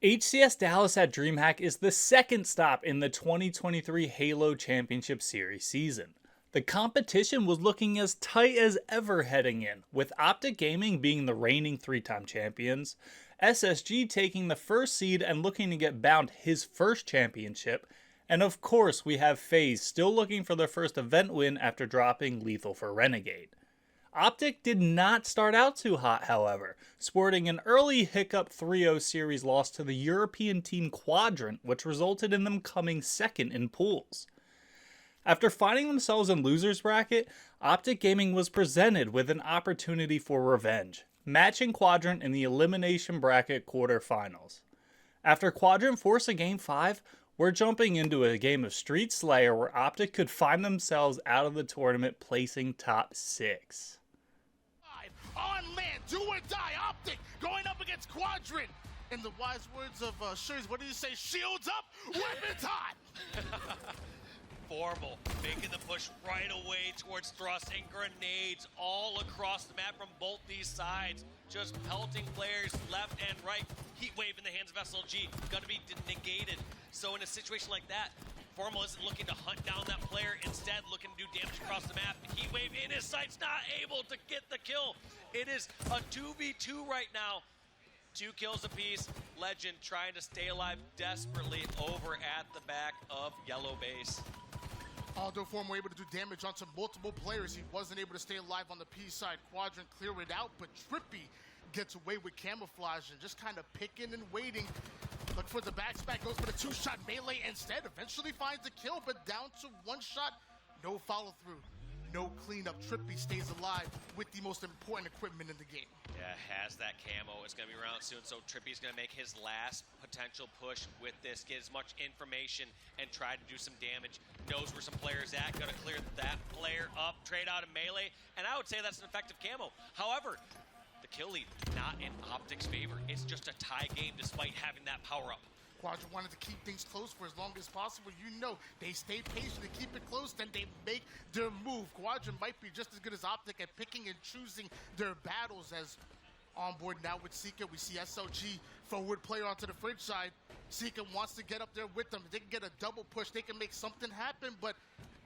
HCS Dallas at DreamHack is the second stop in the 2023 Halo Championship Series season. The competition was looking as tight as ever heading in, with OpTic Gaming being the reigning 3-time champions, SSG taking the first seed and looking to get bound his first championship, and of course we have FaZe still looking for their first event win after dropping Lethal for Renegade. OpTic did not start out too hot, however, sporting an early hiccup 3-0 series loss to the European team Quadrant, which resulted in them coming second in pools. After finding themselves in losers bracket, OpTic Gaming was presented with an opportunity for revenge, matching Quadrant in the elimination bracket quarterfinals. After Quadrant forced a Game 5, we're jumping into a game of Street Slayer where OpTic could find themselves out of the tournament placing top 6. On land, do or die, OpTic going up against Quadrant. In the wise words of Shurs, what did you say? Shields up, weapons hot. Formal, making the push right away towards thrust and grenades all across the map from both these sides. Just pelting players left and right. Heat wave in the hands of SLG, gonna be negated. So in a situation like that, Formal isn't looking to hunt down that player, instead looking to do damage across the map. Heat wave in his sights, not able to get the kill. It is a 2v2 right now. 2 kills apiece. Legend trying to stay alive desperately over at the back of Yellow Base. Although Formal able to do damage onto multiple players, he wasn't able to stay alive on the P side. Quadrant clear it out, but Trippy gets away with camouflage and just kind of picking and waiting. Look for the backstack, goes for the 2-shot melee instead. Eventually finds a kill, but down to 1 shot. No follow through, no cleanup. Trippy stays alive with the most important equipment in the game. Yeah, has that camo. It's going to be around soon, so Trippy's going to make his last potential push with this, get as much information and try to do some damage. Knows where some players at, going to clear that player up, trade out of melee, and I would say that's an effective camo. However, the kill lead not in OpTic's favor. It's just a tie game despite having that power up. Quadrant wanted to keep things close for as long as possible. You know, they stay patient and keep it close, then they make their move. Quadrant might be just as good as OpTic at picking and choosing their battles. As on board now with Sika, we see SLG forward player onto the fridge side. Sika wants to get up there with them. They can get a double push, they can make something happen, but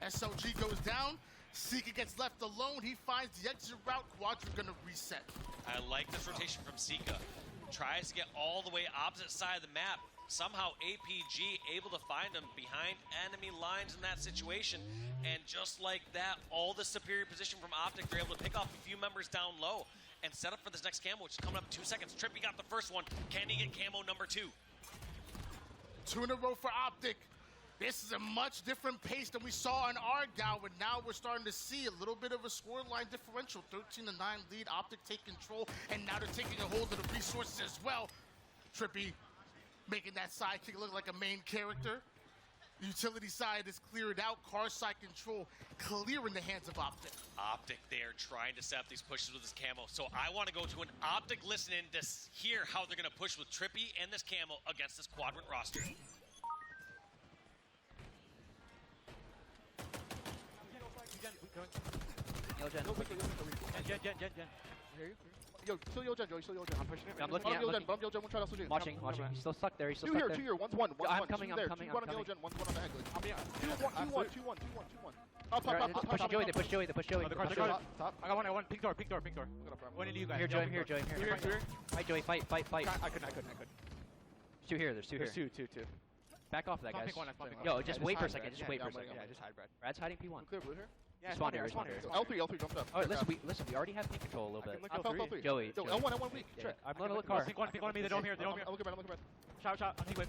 SLG goes down. Sika gets left alone. He finds the exit route. Quadrant gonna reset. I like this rotation from Sika. Tries to get all the way opposite side of the map. Somehow APG able to find him behind enemy lines in that situation. And just like that, all the superior position from OpTic, they're able to pick off a few members down low and set up for this next camo, which is coming up in 2 seconds. Trippy got the first one. Can he get camo number 2? 2 in a row for OpTic. This is a much different pace than we saw in Argyle, and now we're starting to see a little bit of a scoreline differential. 13-9 lead, OpTic take control, and now they're taking a hold of the resources as well. Trippy making that sidekick look like a main character. Utility side is cleared out, car side control clear in the hands of OpTic. OpTic there trying to set up these pushes with his camo. So I want to go to an OpTic listen-in to hear how they're going to push with Trippy and this camo against this Quadrant roster. Yo, still Yo Gen, Joey, still Yo Gen. I'm pushing it. I'm looking at Yo Gen, bump Yo Gen, one shot out Suji. Watching. He's still stuck there. He's still Two stuck here, there. 2 here, one's 1. I'm coming. 2 on Yo Gen, one's 1 on the head. 2-1. Push Joey. They push Joey. Top. I got one. Pink door. One into you guys. Here, Joey. I'm here. Fight, Joey. Fight. I couldn't. There's 2 here. There's 2 here. There's two. Back off that, Pump guys. pink one, pump pink one. Yo, just wait for a second. Just wait for a second. Yeah, just hide, Brad. Brad's hiding P1. Clear blue here? Yeah, Spawn here. L3 jumped up. Alright, listen. We already have pink control a little bit. I felt L3. Joey. Yo, L1 weak. Yeah, Check. I'm gonna look car. Pink one on me. They don't hear. I'm looking bad. Shot. I'm pink whip.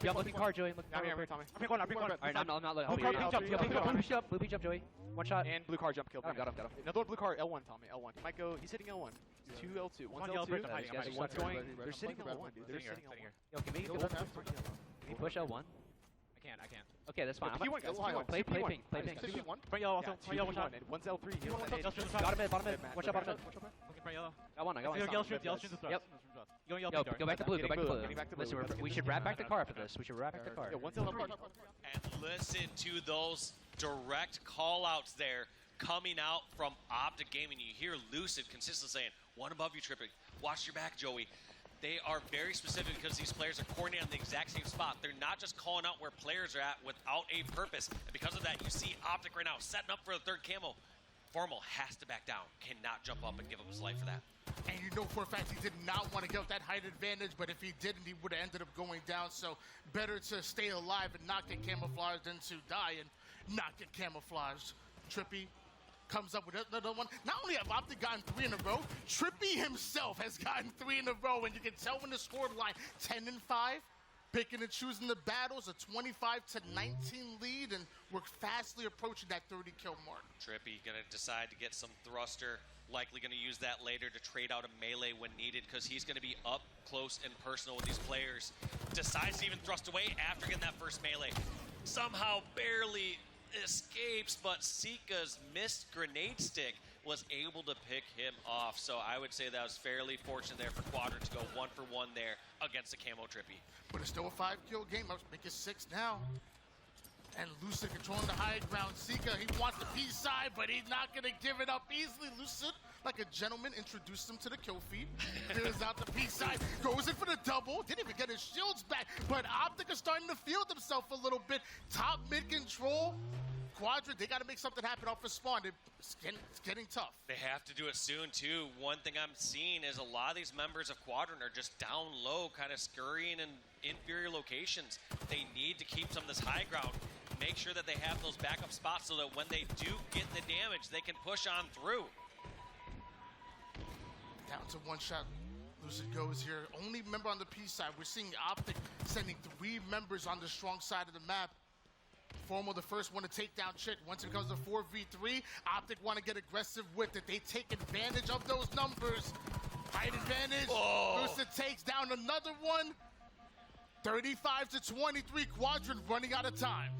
Yeah, I'm looking car, Joey. I'm looking car. I'm here, Tommy. I'm pink one. Alright, I'm not letting. Blue car, pink jump. Blue peach up, Joey. One shot. And blue car jump kill. Got him. Another one blue car, L1, Tommy. L1. He might go. He's hitting L1. 2 L2. One's yellow L2. bridge, I'm hiding. One's going. They're sitting L1, dude. They're Sitting sitting here. Yo, can we push L1? I can't. Okay, that's fine. P1, Play pink. Front yellow, one shot. One's L3. Yellow shot. Bottom mid. Watch out, bottom mid. Looking front yellow. I got one. Yellow streams. Yep. Going yellow. Yo, pink door. go back to blue. Back to Listen, blue. we should wrap back the car after this. Yo, one's L3. And listen to those direct call-outs there coming out from OpTic Gaming. You hear Lucid consistently saying, one above you, Trippy. Watch your back, Joey. they are very specific because these players are coordinating on the exact same spot. They're not just calling out where players are at without a purpose. And because of that, you see OpTic right now setting up for the third camo. Formal has to back down, cannot jump up and give up his life for that. And you know for a fact he did not want to give up that height advantage, but if he didn't, he would have ended up going down. So better to stay alive and not get camouflaged than to die and not get camouflaged. Trippy comes up with another one. Not only have OpTic gotten 3 in a row, Trippy himself has gotten 3 in a row, and you can tell when the score line 10-5. Picking and choosing the battles, a 25-19 lead, and we're fastly approaching that 30-kill mark. Trippy gonna decide to get some thruster, likely gonna use that later to trade out a melee when needed, because he's gonna be up close and personal with these players. Decides to even thrust away after getting that first melee. Somehow barely escapes, but Sika's missed grenade stick was able to pick him off. So I would say that was fairly fortunate there for Quadrant to go 1 for 1 there against a camo Trippy. But it's still a 5-kill game. Let's make it 6 now. And Lucid controlling the high ground. Sika, he wants the P side, but he's not going to give it up easily. Lucid, like a gentleman, introduced him to the kill feed. Clears out the P side, goes in for the double. Didn't even get his shields back. But OpTic is starting to field himself a little bit. Top mid control. Quadrant, they got to make something happen off the spawn. It's getting tough. They have to do it soon, too. One thing I'm seeing is a lot of these members of Quadrant are just down low, kind of scurrying in inferior locations. They need to keep some of this high ground, make sure that they have those backup spots so that when they do get the damage, they can push on through. Down to 1 shot. Lucid goes here. Only member on the P side. We're seeing OpTic sending 3 members on the strong side of the map. Formal, the first one to take down Chick. Once it becomes a 4v3, OpTic want to get aggressive with it. They take advantage of those numbers. Height advantage. Lucid takes down another one. 35-23, Quadrant running out of time.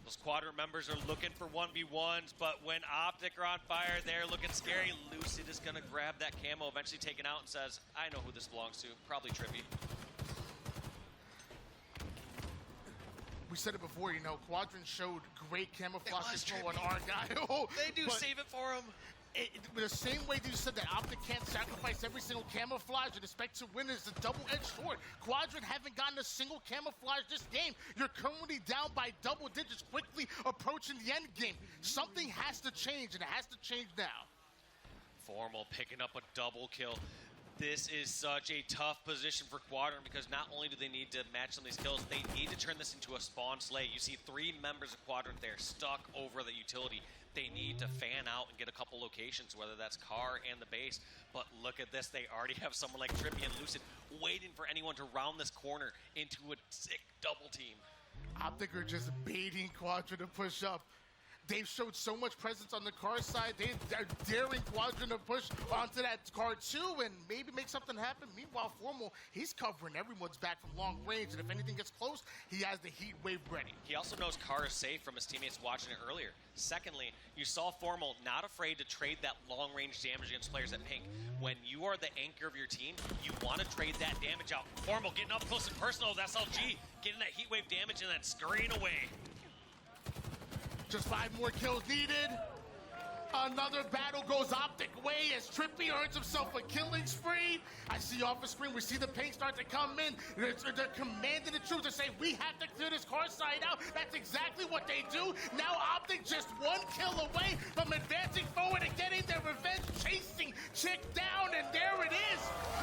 Those Quadrant members are looking for 1v1s, but when OpTic are on fire, they're looking scary. Lucid is going to grab that camo, eventually take it out and says, I know who this belongs to. Probably Trippy. We said it before, you know, Quadrant showed great camouflage control on our guy. They do save it for him. The same way you said that OpTic can't sacrifice every single camouflage and expect to win is a double-edged sword. Quadrant haven't gotten a single camouflage this game. You're currently down by double digits, quickly approaching the end game. Something has to change, and it has to change now. Formal picking up a double kill. This is such a tough position for Quadrant because not only do they need to match some of these kills, they need to turn this into a spawn slay. You see 3 members of Quadrant there stuck over the utility. They need to fan out and get a couple locations, whether that's car and the base. But look at this, they already have someone like Trippy and Lucid waiting for anyone to round this corner into a sick double team. OpTic are just baiting Quadrant to push up. They've showed so much presence on the car side. They're daring Quadrant to push onto that car too and maybe make something happen. Meanwhile, Formal, he's covering everyone's back from long range, and if anything gets close, he has the heat wave ready. He also knows car is safe from his teammates watching it earlier. Secondly, you saw Formal not afraid to trade that long-range damage against players at pink. When you are the anchor of your team, you want to trade that damage out. Formal getting up close and personal with SLG, getting that heat wave damage and then scurrying away. Just 5 more kills needed. Another battle goes OpTic way as Trippy earns himself a killing spree. I see off the screen, we see the paint start to come in. They're commanding the troops to say, we have to clear this car side out. That's exactly what they do. Now OpTic just 1 kill away from advancing forward and getting their revenge, chasing Chick down, and there it is.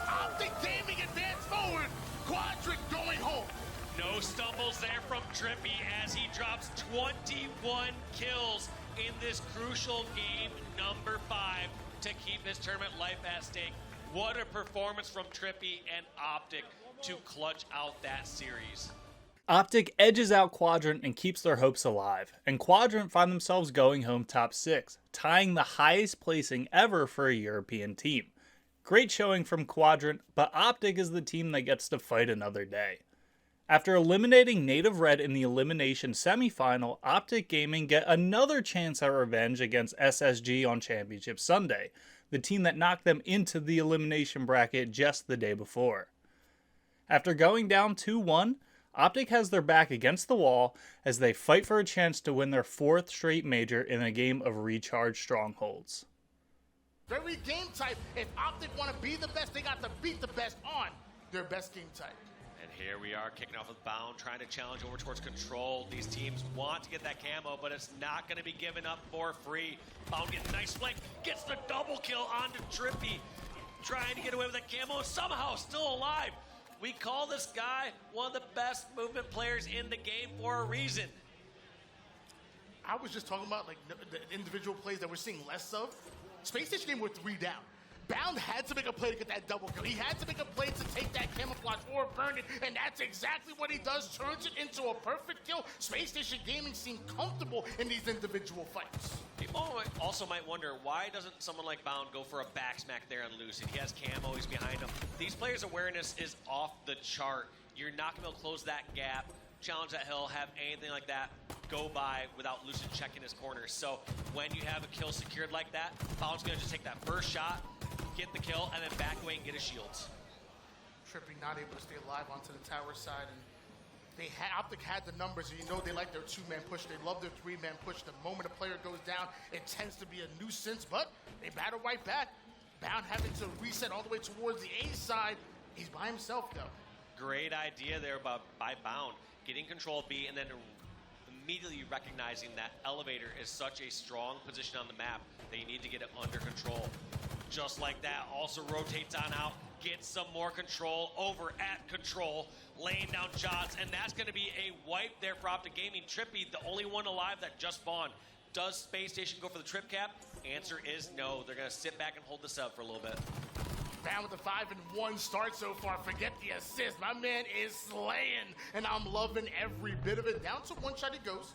OpTic Gaming advance forward. Quadrant going home. No stumbles there from Trippy as he drops 21 kills in this crucial game number 5 to keep his tournament life at stake. What a performance from Trippy and OpTic to clutch out that series. OpTic edges out Quadrant and keeps their hopes alive, and Quadrant find themselves going home top 6, tying the highest placing ever for a European team. Great showing from Quadrant, but OpTic is the team that gets to fight another day. After eliminating Native Red in the elimination semifinal, OpTic Gaming get another chance at revenge against SSG on Championship Sunday, the team that knocked them into the elimination bracket just the day before. After going down 2-1, OpTic has their back against the wall as they fight for a chance to win their 4th straight major in a game of recharged strongholds. Very game type. If OpTic want to be the best, they got to beat the best on their best game type. And here we are kicking off with Bound, trying to challenge over towards Control. These teams want to get that camo, but it's not going to be given up for free. Bound gets a nice flank, gets the double kill onto Trippy, trying to get away with that camo, somehow still alive. We call this guy one of the best movement players in the game for a reason. I was just talking about like the individual plays that we're seeing less of. Spacestation game with 3 down. Bound had to make a play to get that double kill. He had to make a play to take that camouflage or burn it, and that's exactly what he does. Turns it into a perfect kill. Spacestation Gaming seem comfortable in these individual fights. People also might wonder, why doesn't someone like Bound go for a back smack there on Lucid? He has camo, he's behind him. These players' awareness is off the chart. You're not going to be able to close that gap, challenge that hill, have anything like that go by without Lucid checking his corners. So when you have a kill secured like that, Bound's going to just take that first shot, get the kill, and then back away and get his shields. Trippy not able to stay alive onto the tower side, and OpTic had the numbers, and you know they like their 2-man push. They love their 3-man push. The moment a player goes down, it tends to be a nuisance, but they battle right back. Bound having to reset all the way towards the A side. He's by himself, though. Great idea there by Bound, getting control of B, and then immediately recognizing that elevator is such a strong position on the map that you need to get it under control. Just like that, also rotates on out, gets some more control over at control, laying down shots, and that's going to be a wipe there for OpTic Gaming. Trippy, the only one alive that just spawned. Does Space Station go for the trip cap? Answer is no. They're going to sit back and hold this up for a little bit. Bound with the 5-1 start so far. Forget the assist. My man is slaying, and I'm loving every bit of it. Down to 1 shot he goes.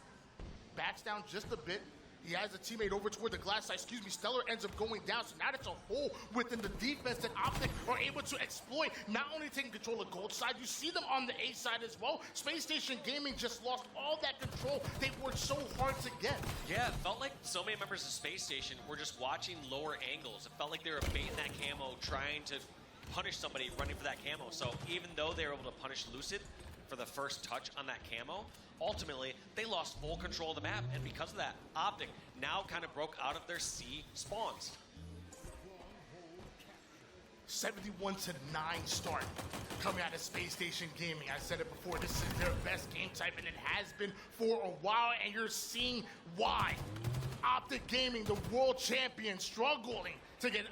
Backs down just a bit. He has a teammate over toward the glass side. Stellar ends up going down, so now it's a hole within the defense that OpTic are able to exploit. Not only taking control of gold side, you see them on the A side as well. Space Station Gaming just lost all that control they worked so hard to get. Yeah, it felt like so many members of Space Station were just watching lower angles. It felt like they were baiting that camo, trying to punish somebody running for that camo. So even though they were able to punish Lucid for the first touch on that camo, ultimately, they lost full control of the map, and because of that, OpTic now kind of broke out of their C spawns. 71-9 start coming out of Space Station Gaming. I said it before, this is their best game type, and it has been for a while, and you're seeing why. OpTic Gaming, the world champion, struggling to get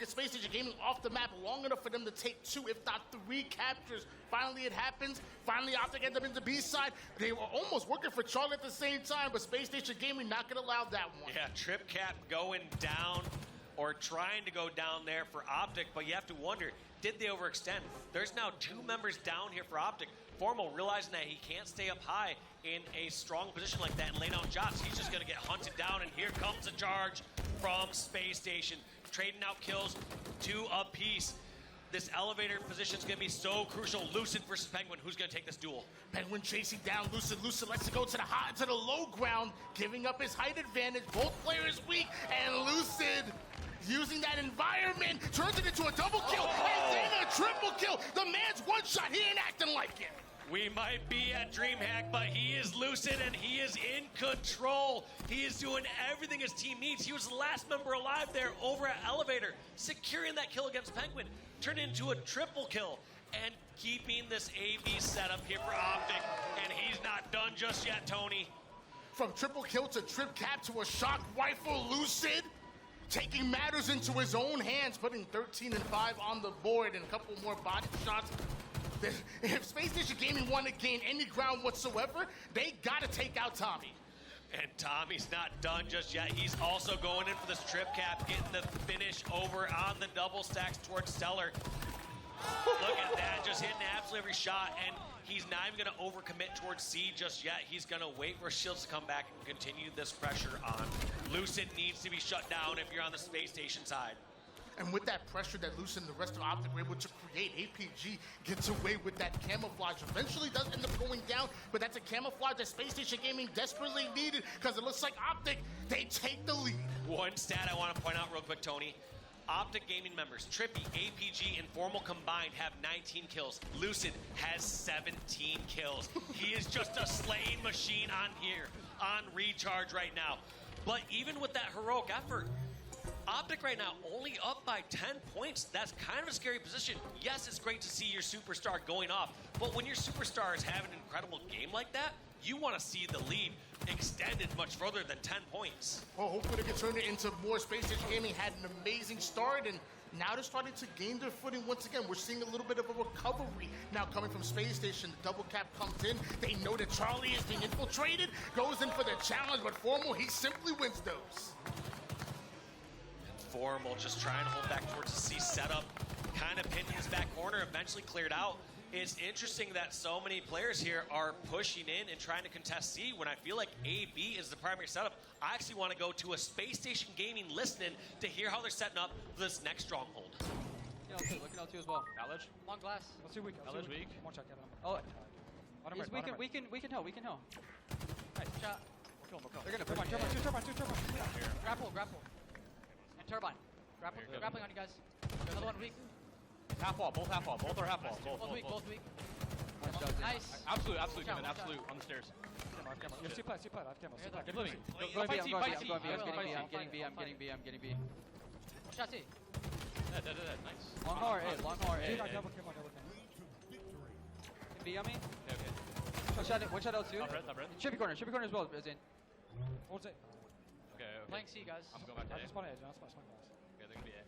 Space Station Gaming off the map long enough for them to take 2, if not 3 captures. Finally, it happens. Finally, OpTic ends up in the B side. They were almost working for Charlie at the same time, but Space Station Gaming not going to allow that one. Yeah, trip cap going down, or trying to go down there for OpTic, but you have to wonder, did they overextend? There's now 2 members down here for OpTic. Formal realizing that he can't stay up high in a strong position like that and lay down shots. He's just going to get hunted down, and here comes a charge from Space Station. Trading out kills 2 apiece. This elevator position is going to be so crucial. Lucid versus Penguin. Who's going to take this duel? Penguin chasing down Lucid. Lucid lets it go to the low ground, giving up his height advantage. Both players weak, and Lucid using that environment turns it into a double kill and then a triple kill. The man's 1 shot. He ain't acting like it. We might be at DreamHack, but he is Lucid and he is in control. He is doing everything his team needs. He was the last member alive there over at Elevator, securing that kill against Penguin, turned into a triple kill, and keeping this AB setup here for OpTic. And he's not done just yet, Tony. From triple kill to trip cap to a shock rifle, Lucid taking matters into his own hands, putting 13-5 on the board and a couple more body shots. If Space Station Gaming want to gain any ground whatsoever, they got to take out Tommy. And Tommy's not done just yet. He's also going in for this trip cap, getting the finish over on the double stacks towards Stellar. Look at that, just hitting absolutely every shot, and he's not even going to overcommit towards C just yet. He's going to wait for Shields to come back and continue this pressure on. Lucid needs to be shut down if you're on the Space Station side. And with that pressure that Lucid and the rest of OpTic were able to create, APG gets away with that camouflage. Eventually does end up going down, but that's a camouflage that Space Station Gaming desperately needed, because it looks like OpTic, they take the lead. One stat I want to point out real quick, Tony. OpTic Gaming members, Trippy, APG, and Formal combined have 19 kills. Lucid has 17 kills. He is just a slaying machine on here, on recharge right now. But even with that heroic effort, OpTic right now only up by 10 points. That's kind of a scary position. Yes, it's great to see your superstar going off, but when your superstar is having an incredible game like that, you want to see the lead extended much further than 10 points. Well, hopefully they can turn it into more. Spacestation Gaming had an amazing start, and now they're starting to gain their footing once again. We're seeing a little bit of a recovery now coming from Spacestation. The double cap comes in. They know that Charlie is being infiltrated, goes in for the challenge, but Formal, he simply wins those. Formal just trying to hold back towards the C setup, kind of pinned his back corner, eventually cleared out. It's interesting that so many players here are pushing in and trying to contest C when I feel like AB is the primary setup. I actually want to go to a Spacestation Gaming listening to hear how they're setting up this next stronghold. Look at L2 as well. Knowledge. Long glass. Let's see weak. Knowledge weak. One shot, get him. Oh, Bottom he's right, we can help. Nice. Shot. We'll kill him. They're gonna Turbine, push turbine, two turbine. Grapple. And turbine. Grappling on you guys. Another one weak. Half wall, both half wall. Both are half wall. Both weak. Nice. Absolute, Watch out, Kevin, watch absolute. On the stairs. You have C-plat, I have camo. Get living. Go Fight B, C, I'm fight C. going B. Fight I'm C. getting B. Shot C. Dead. Nice. Long hard A. Yeah. Can B on me. Okay. One shot L2. Top red. Chippy corner as well, Zane. Okay. Playing C, guys. I'm going back to A. Okay, they're gonna be A.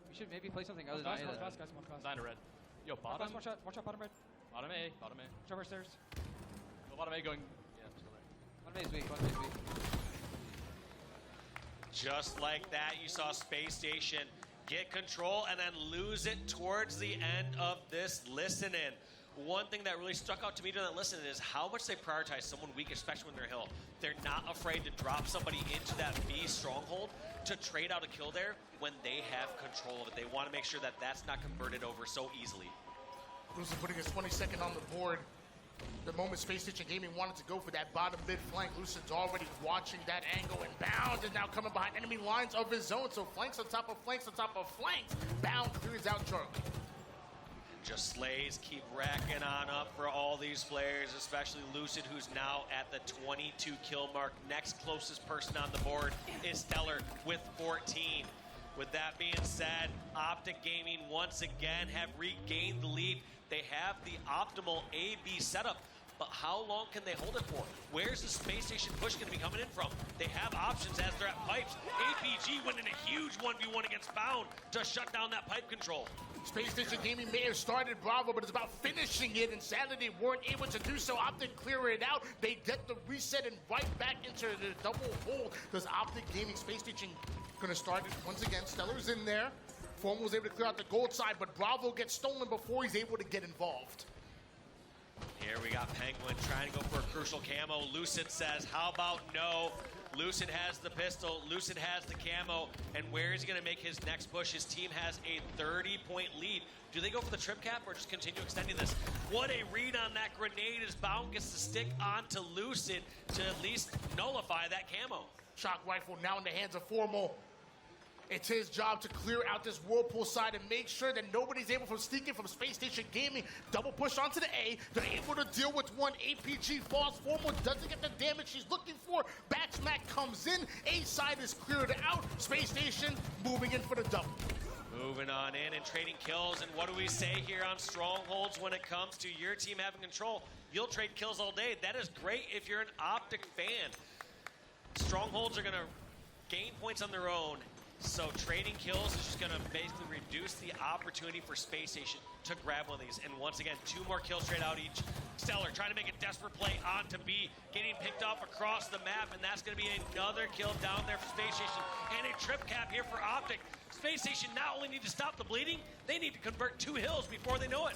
We should maybe play something other than A. Nine to red. Yo, bottom. Watch out, bottom red. Bottom A. Trevor stairs. Go bottom A going. Yeah, still there. One A's weak. Just like that, you saw Space Station get control and then lose it towards the end of this listen-in. One thing that really stuck out to me during that listen-in is how much they prioritize someone weak, especially when they're hill. They're not afraid to drop somebody into that B stronghold to trade out a kill there when they have control of it. They want to make sure that that's not converted over so easily. Lucid putting his 22nd on the board. The moment Space Station Gaming wanted to go for that bottom mid flank, Lucid's already watching that angle, and Bound is now coming behind enemy lines of his zone. So flanks on top of flanks on top of flanks. Bound clears out Charlie. Just slays keep racking on up for all these players, especially Lucid, who's now at the 22 kill mark. Next closest person on the board is Stellar with 14. With that being said, OpTic Gaming once again have regained the lead. They have the optimal A-B setup, but how long can they hold it for? Where's the Space Station push going to be coming in from? They have options as they're at pipes. APG went in a huge 1v1 against Bound to shut down that pipe control. Space Station Gaming may have started Bravo, but it's about finishing it, and sadly they weren't able to do so. OpTic clear it out. They get the reset and right back into the double hold. Does OpTic Gaming Space Station gonna start it once again? Stellar's in there. Form was able to clear out the gold side, but Bravo gets stolen before he's able to get involved. Here we got Penguin trying to go for a crucial camo. Lucid says, how about no? Lucid has the pistol, Lucid has the camo, and where is he going to make his next push? His team has a 30-point lead. Do they go for the trip cap or just continue extending this? What a read on that grenade as Bound gets to stick onto Lucid to at least nullify that camo. Shock rifle now in the hands of Formal. It's his job to clear out this Whirlpool side and make sure that nobody's able to sneak in from Space Station Gaming. Double push onto the A. They're able to deal with one. APG falls forward, doesn't get the damage she's looking for. Back smack comes in. A side is cleared out. Space Station moving in for the double. Moving on in and trading kills. And what do we say here on Strongholds when it comes to your team having control? You'll trade kills all day. That is great if you're an OpTic fan. Strongholds are going to gain points on their own. So trading kills is just going to basically reduce the opportunity for Space Station to grab one of these. And once again, 2 more kills straight out each. Stellar trying to make a desperate play onto B, getting picked off across the map, and that's going to be another kill down there for Space Station. And a trip cap here for OpTic. Space Station not only need to stop the bleeding, they need to convert 2 hills before they know it.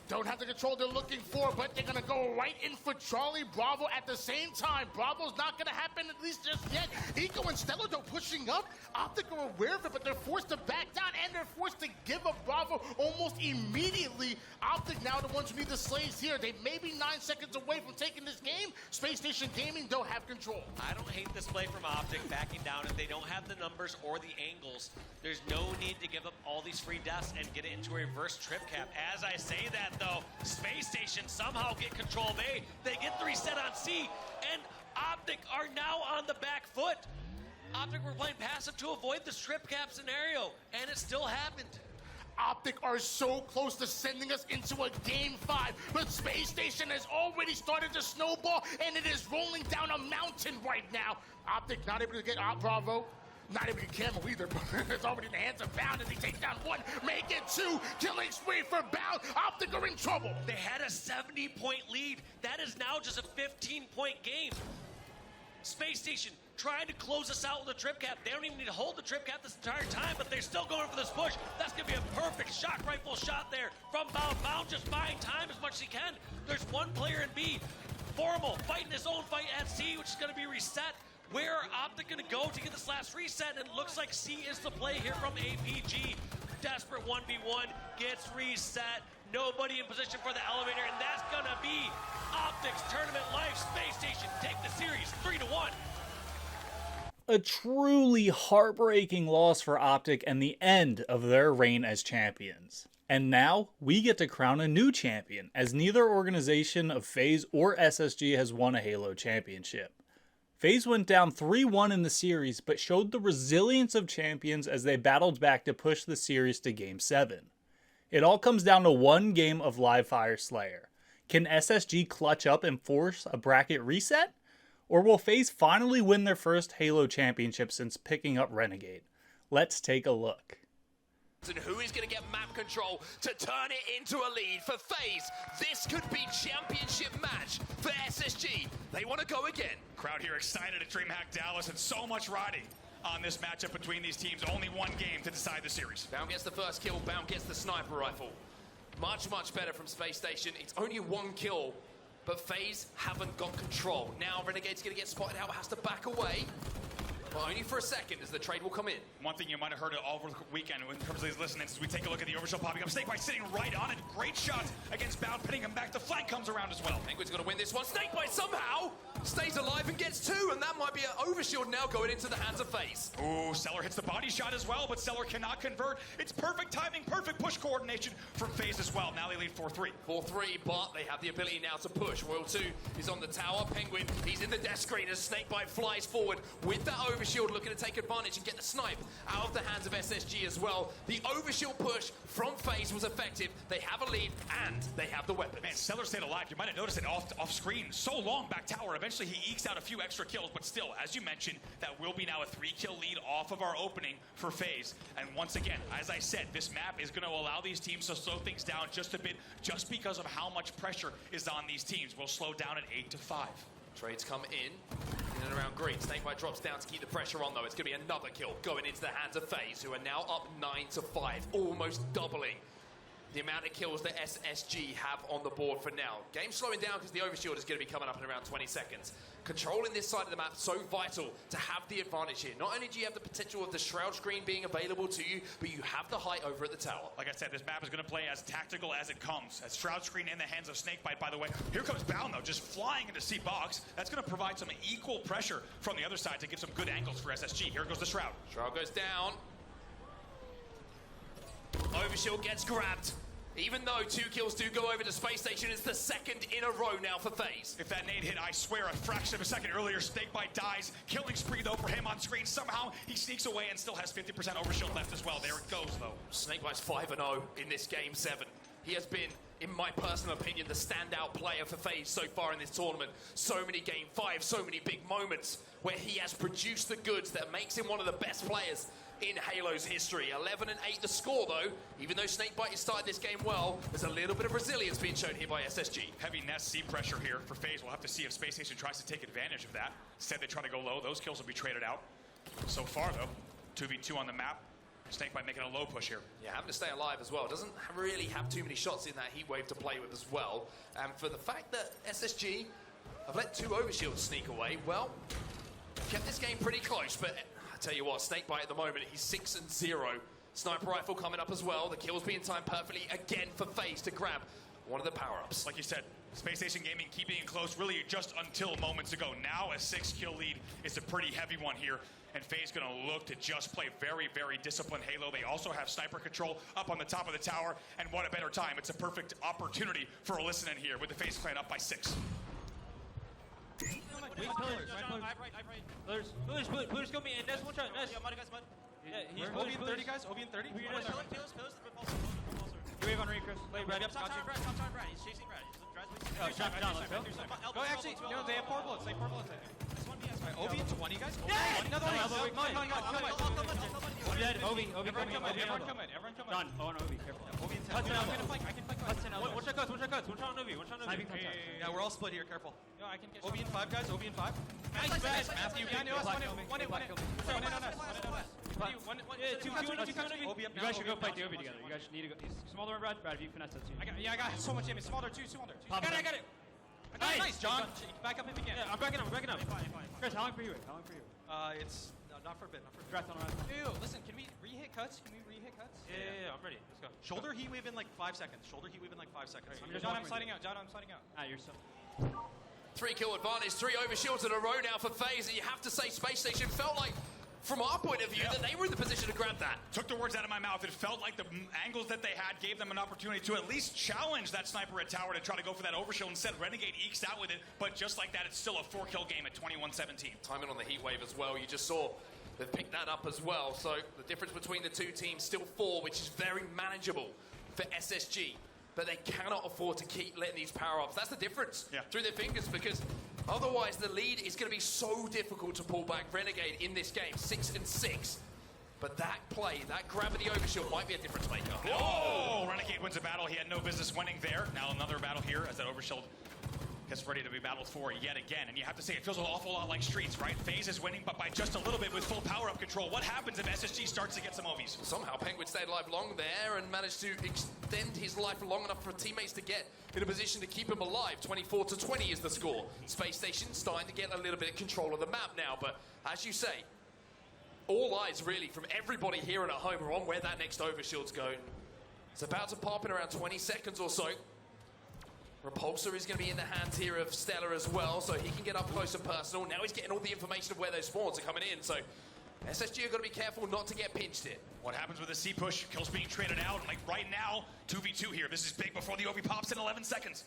Don't have the control they're looking for, but they're gonna go right in for Charlie Bravo at the same time. Bravo's not gonna happen, at least just yet. Eco and Stellar, though, pushing up. OpTic are aware of it, but they're forced to back down, and they're forced to give up Bravo almost immediately. OpTic now the ones who need the slays here. They may be 9 seconds away from taking this game. Space Station Gaming, though, have control. I don't hate this play from OpTic backing down. If they don't have the numbers or the angles, there's no need to give up all these free deaths and get it into a reverse trip cap. As I say that, though, Space Station somehow get control of A. They get the reset on C, and OpTic are now on the back foot. OpTic were playing passive to avoid the strip cap scenario, and it still happened. OpTic are so close to sending us into a Game 5, but Space Station has already started to snowball, and it is rolling down a mountain right now. OpTic not able to get out Bravo. Not able to get Camel either, but it's already in the hands of Bound as he takes down one, make it two, killing spree for Bound. OpTic are in trouble. They had a 70-point lead. That is now just a 15-point game. Space Station trying to close us out with a trip cap. They don't even need to hold the trip cap this entire time, but they're still going for this push. That's going to be a perfect shock rifle shot there from Bound. Bound just buying time as much as he can. There's one player in B. Formal fighting his own fight at C, which is going to be reset. Where are OpTic going to go to get this last reset? And it looks like C is the play here from APG. Desperate 1v1 gets reset. Nobody in position for the elevator, and that's going to be OpTic's tournament life. Space Station take the series 3-1. A truly heartbreaking loss for OpTic and the end of their reign as champions. And now, we get to crown a new champion, as neither organization of FaZe or SSG has won a Halo championship. FaZe went down 3-1 in the series, but showed the resilience of champions as they battled back to push the series to Game 7. It all comes down to one game of Live Fire Slayer. Can SSG clutch up and force a bracket reset? Or will FaZe finally win their first Halo championship since picking up Renegade? Let's take a look. And who is going to get map control to turn it into a lead for FaZe? This could be championship match for SSG. They want to go again. Crowd here excited at DreamHack Dallas, and so much riding on this matchup between these teams. Only one game to decide the series. Bound gets the first kill. Bound gets the sniper rifle. Much, much better from Space Station. It's only one kill, but FaZe haven't got control. Now Renegade's going to get spotted out, has to back away. But only for a second, as the trade will come in. One thing you might have heard all over the weekend in terms of these listeners is we take a look at the overshield popping up. Snakebite sitting right on it. Great shot against Bound, pinning him back. The flank comes around as well. Penguin's got to win this one. Snakebite somehow stays alive and gets two, and that might be an overshield now going into the hands of FaZe. Ooh, Cellar hits the body shot as well, but Cellar cannot convert. It's perfect timing, perfect push coordination from FaZe as well. Now they lead 4-3. 4-3, but they have the ability now to push. Royal 2 is on the tower. Penguin, he's in the death screen as Snakebite flies forward with that overshield, looking to take advantage and get the snipe out of the hands of SSG as well. The overshield push from FaZe was effective. They have a lead, and they have the weapons. Man, Cellar stayed alive. You might have noticed it off screen. So long back tower. Eventually, he ekes out a few extra kills, but still, as you mentioned, that will be now a 3-kill lead off of our opening for FaZe. And once again, as I said, this map is going to allow these teams to slow things down just a bit, just because of how much pressure is on these teams. We'll slow down at 8-5. Trades come in and around green. Snakebite drops down to keep the pressure on, though. It's going to be another kill going into the hands of FaZe, who are now up 9-5, almost doubling the amount of kills that SSG have on the board for now. Game slowing down because the overshield is going to be coming up in around 20 seconds. Controlling this side of the map so vital to have the advantage here. Not only do you have the potential of the shroud screen being available to you, but you have the height over at the tower. Like I said, this map is going to play as tactical as it comes. As shroud screen in the hands of Snakebite, by the way. Here comes Bound, though, just flying into C box. That's going to provide some equal pressure from the other side to get some good angles for SSG. Here goes the shroud. Shroud goes down. Overshield gets grabbed. Even though 2 kills do go over to Space Station, it's the second in a row now for FaZe. If that nade hit, I swear, a fraction of a second earlier, Snakebite dies. Killing spree, though, for him on screen. Somehow, he sneaks away and still has 50% overshield left as well. There it goes, though. Snakebite's 5-0 in this Game 7. He has been, in my personal opinion, the standout player for FaZe so far in this tournament. So many Game 5, so many big moments where he has produced the goods that makes him one of the best players in Halo's history. 11-8 the score, though. Even though Snakebite has started this game well, there's a little bit of resilience being shown here by SSG. Heavy nest C pressure here for FaZe. We'll have to see if Space Station tries to take advantage of that. Instead, they try to go low. Those kills will be traded out. So far, though, 2v2 on the map. Snakebite making a low push here. Yeah, having to stay alive as well. Doesn't really have too many shots in that heat wave to play with as well. And for the fact that SSG have let 2 overshields sneak away, well, kept this game pretty close, but I tell you what, Snakebite at the moment, he's 6-0. Sniper rifle coming up as well. The kills being timed perfectly again for FaZe to grab one of the power-ups. Like you said, Space Station Gaming keeping it close really just until moments ago. Now a 6-kill lead is a pretty heavy one here. And FaZe going to look to just play very, very disciplined Halo. They also have sniper control up on the top of the tower. And what a better time. It's a perfect opportunity for a listen in here with the FaZe clan up by 6. Wait, pillars. Pillars, go me. And there's one shot. Nice. Yeah, he's Obi in 30, guys. Obi in 30. Pillars, You wave on Reed, Chris. Wait, Brad, Top tower, Brad. He's chasing Brad. Oh, shot down, let's go. Go, actually, no, they have 4 bullets. They have 4 bullets, I think. Alright, Obi in 20, guys. Yeah! Another one. Come on. Dead. Obi, everyone come in. Done. Oh, on Obi, careful. Obi in 10. I can flank. One shot cuts. One shot on Obi. Yeah, we're all split here, careful. No, I can get Obi in 5, guys. Obi in 5. Nice, Matthew. Behind us. One in us. Two Obi up now. You guys should go fight the Obi together. You guys need to go. Smaller one, Brad. If you finesse that too. I got so much damage. Smaller, two. I got it. Nice, John. Back up if you can. Yeah, I'm backing up. Chris, how long for you? It's not for a bit. Draft on around. Ew, listen, can we re-hit cuts? Yeah, I'm ready. Let's go. Shoulder heat wave in like 5 seconds. John, I'm sliding out. Ah, you're so... 3 kill advantage, 3 overshields in a row now for FaZe. And you have to say Spacestation felt like, from our point of view, that they were in the position to grab that. Took the words out of my mouth. It felt like the angles that they had gave them an opportunity to at least challenge that sniper at tower to try to go for that overshield. Instead, Renegade ekes out with it, but just like that, it's still a 4-kill game at 21-17. Timing on the heat wave as well. You just saw they've picked that up as well. So the difference between the two teams still 4, which is very manageable for SSG. But they cannot afford to keep letting these power-ups. That's the difference through their fingers, because otherwise the lead is going to be so difficult to pull back. Renegade in this game, 6-6. But that play, that grab of the overshield might be a difference maker. Oh, Renegade wins a battle. He had no business winning there. Now another battle here as that overshield gets ready to be battled for yet again. And you have to say, it feels an awful lot like Streets, right? FaZe is winning, but by just a little bit with full power-up control. What happens if SSG starts to get some OVs? Somehow Penguin stayed alive long there and managed to extend his life long enough for teammates to get in a position to keep him alive. 24-20 is the score. Space Station starting to get a little bit of control of the map now, but as you say, all eyes really from everybody here and at home are on where that next overshield's going. It's about to pop in around 20 seconds or so. Repulsor is going to be in the hands here of Stellar as well, so he can get up close and personal. Now he's getting all the information of where those spawns are coming in, so SSG are going to be careful not to get pinched here. What happens with the C push? Kills being traded out, like right now, 2v2 here. This is big before the OV pops in 11 seconds.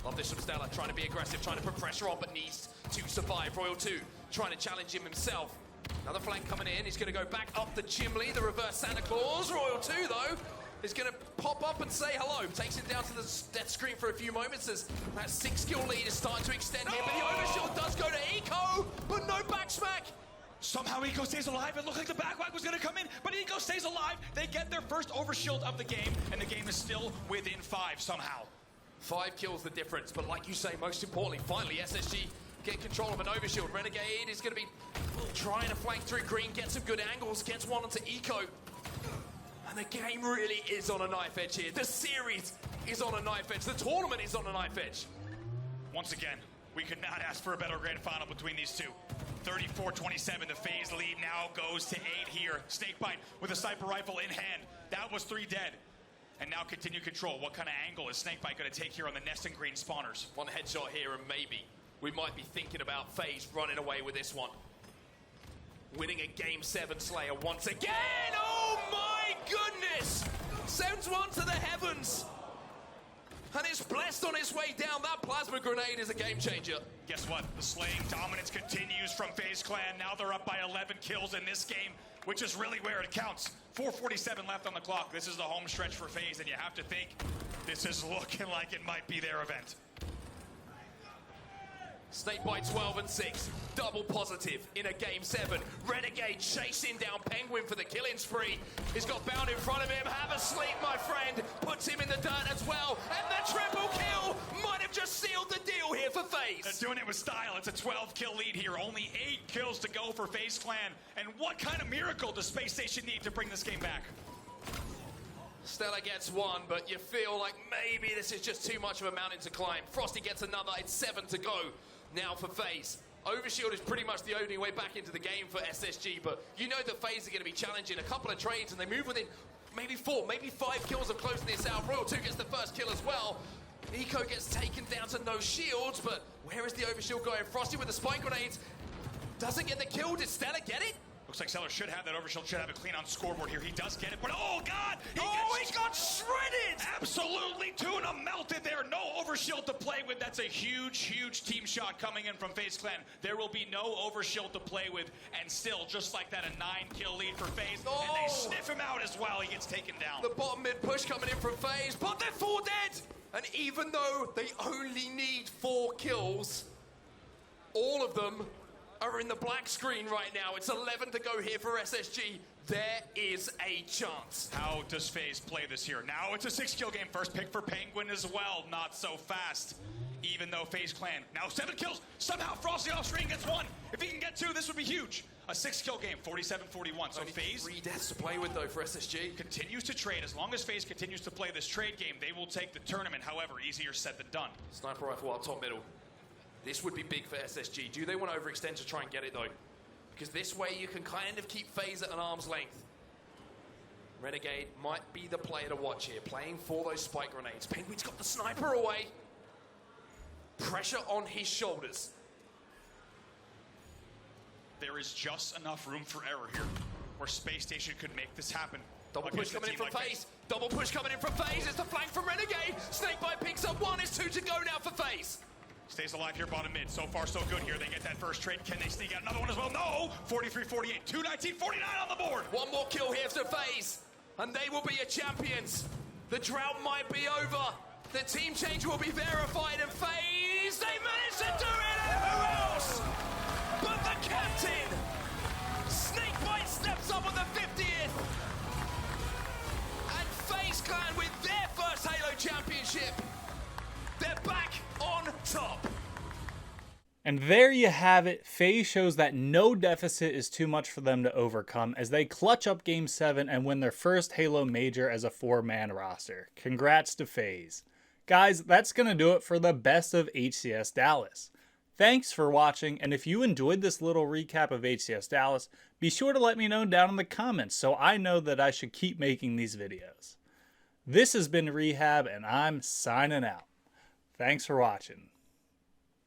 Love this from Stellar, trying to be aggressive, trying to put pressure on, but needs to survive. Royal 2 trying to challenge him himself. Another flank coming in. He's going to go back up the chimney, the reverse Santa Claus. Royal 2, though, is going to pop up and say hello. Takes it down to the death screen for a few moments as that 6-kill lead is starting to extend here. But the overshield does go to Eco, but no backsmack. Somehow Eco stays alive. It looked like the backwhack was going to come in, but Eco stays alive. They get their first overshield of the game, and the game is still within 5 somehow. 5 kills the difference, but like you say, most importantly, finally SSG get control of an overshield. Renegade is going to be trying to flank through green, get some good angles, gets one onto Eco. And the game really is on a knife edge here. The series is on a knife edge. The tournament is on a knife edge. Once again, we could not ask for a better grand final between these two. 34-27, the FaZe lead now goes to 8 here. Snakebite with a sniper rifle in hand. That was 3 dead. And now continue control. What kind of angle is Snakebite going to take here on the nest and green spawners? One headshot here and maybe we might be thinking about FaZe running away with this one. Winning a Game 7 Slayer once again. Oh my goodness! Sends one to the heavens. And it's blessed on its way down. That plasma grenade is a game changer. Guess what? The slaying dominance continues from FaZe Clan. Now they're up by 11 kills in this game, which is really where it counts. 4:47 left on the clock. This is the home stretch for FaZe, and you have to think this is looking like it might be their event. Snakebite 12-6, double positive in a Game 7. Renegade chasing down Penguin for the killing spree. He's got Bound in front of him. Have a sleep, my friend. Puts him in the dirt as well. And the triple kill might have just sealed the deal here for FaZe. They're doing it with style. It's a 12-kill lead here. Only 8 kills to go for FaZe Clan. And what kind of miracle does Space Station need to bring this game back? Stella gets 1, but you feel like maybe this is just too much of a mountain to climb. Frosty gets another. It's 7 to go. Now for FaZe. Overshield is pretty much the only way back into the game for SSG, but you know that FaZe are going to be challenging a couple of trades, and they move within maybe 4, maybe 5 kills of closing this out. Royal 2 gets the first kill as well. Eco gets taken down to no shields, but where is the overshield going? Frosty with the spike grenades doesn't get the kill. Did Stella get it? Looks like Sellers should have that overshield, should have it clean on scoreboard here. He does get it, but oh god! He got shredded! Absolutely tuna melted there. No overshield to play with. That's a huge, huge team shot coming in from FaZe Clan. There will be no overshield to play with, and still, just like that, a 9-kill lead for FaZe. Oh. And they sniff him out as well. He gets taken down. The bottom mid push coming in from FaZe, but they're 4 dead! And even though they only need 4 kills, all of them are in the black screen right now. It's 11 to go here for SSG. There is a chance. How does FaZe play this here? Now it's a 6-kill game. First pick for Penguin as well. Not so fast. Even though FaZe Clan, now 7 kills. Somehow Frosty off screen gets 1. If he can get 2, this would be huge. A 6-kill game, 47-41. So Only FaZe 3 deaths to play with though for SSG. continues to trade. As long as FaZe continues to play this trade game, they will take the tournament. However, easier said than done. Sniper rifle up top middle. This would be big for SSG. Do they want to overextend to try and get it though? Because this way you can kind of keep FaZe at an arm's length. Renegade might be the player to watch here, playing for those spike grenades. Penguin's got the sniper away. Pressure on his shoulders. There is just enough room for error here, where Spacestation could make this happen. Double push against a coming in team from like FaZe. Double push coming in from FaZe. It's the flank from Renegade. Snakebite picks up 1. It's 2 to go now for FaZe. Stays alive here, bottom mid. So far, so good here. They get that first trade. Can they sneak out another one as well? No! 43-48. 219-49 on the board. 1 more kill here for FaZe, and they will be your champions. The drought might be over. The team change will be verified, and FaZe, they managed to do it, and who else but the captain? Snakebite steps up on the 50th, and FaZe Clan with their first Halo Championship. They're back on top. And there you have it. FaZe shows that no deficit is too much for them to overcome as they clutch up Game 7 and win their first Halo Major as a 4-man roster. Congrats to FaZe. Guys, that's going to do it for the best of HCS Dallas. Thanks for watching, and if you enjoyed this little recap of HCS Dallas, be sure to let me know down in the comments so I know that I should keep making these videos. This has been Rehab, and I'm signing out. Thanks for watching.